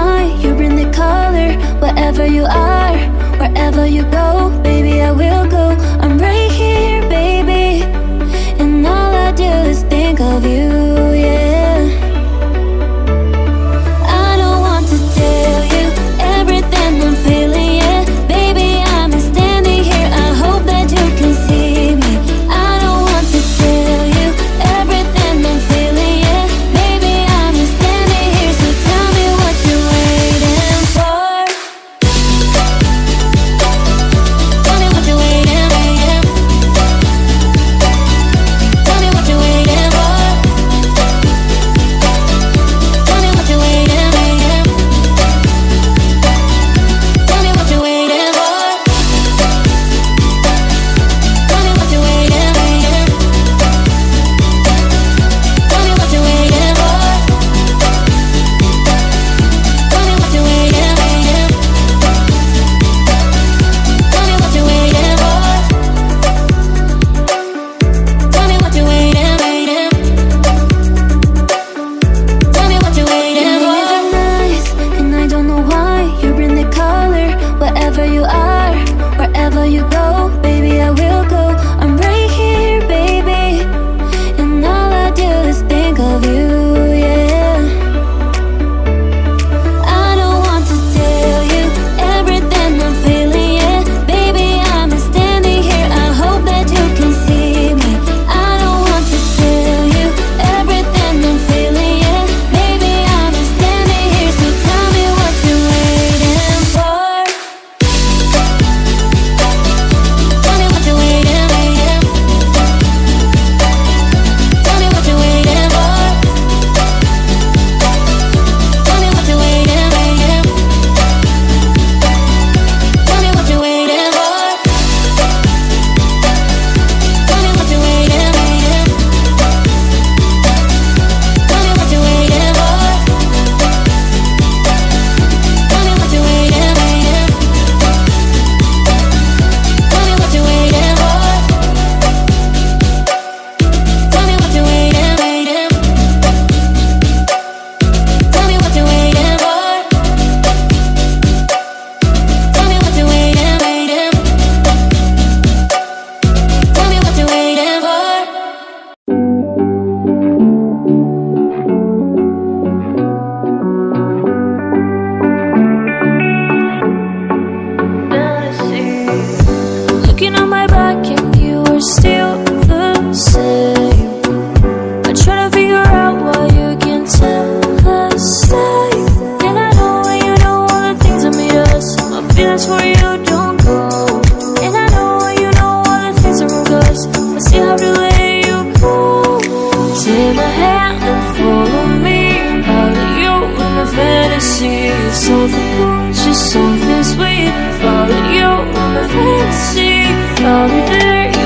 why you bring the color. Wherever you are, wherever you go, baby, I will go. I'm right here, baby, and all I do is think of you, yeah. I don't want to tell you everything I'm feeling, yeah. Baby, I'm standing here, I hope that you can see me. I don't want to tell you everything I'm feeling, yeah. Baby, I'm standing here, so tell me what you're waiting for. Tell me what you're waiting for, yeah. Tell me what you're waiting for. Tell me what you're waiting for, yeah. Tell me what you're waiting for. Tell me what you're waiting for, yeah. Tell me what you're waiting for. Tell me what you're waiting for, yeah. Tell me what you're waiting for. Tell me what you're waiting for, yeah. Tell me what you're waiting for. You make me nice, and I don't know why you bring the color. Wherever you are, wherever you go, baby, I will go. I'm right here, baby, and all I do is think of you, yeah. I don't want to tell you everything I'm feeling, yeah. Baby, I'm standing here, I hope that you can see me. I don't want to tell you everything I'm feeling, yeah. Baby, I'm standing here, so tell me what you're waiting for. Tell me what you're waiting for, yeah. Tell me what you're waiting for. Tell me what you're waiting for, yeah. Tell me what you're waiting for. Tell me what you're waiting for, yeah. Tell me what you're waiting for. Tell me what you're waiting for, yeah. Tell me what you're waiting for. Tell me what you're waiting for, yeah. Tell me what you're waiting for. Tell me what you're waiting for, yeah. Tell me what you're waiting for. Looking on my back and you are still the same. I try to figure out why you can't tell the same. And I know when you know all the things that made us, my feelings for you don't go. And I know when you know all the things that wrong us, I still have to let you go. Take my hand and follow me. Out of you in my fantasy. Something cool, just something sweet. Follow you in my fantasy. I'll be there.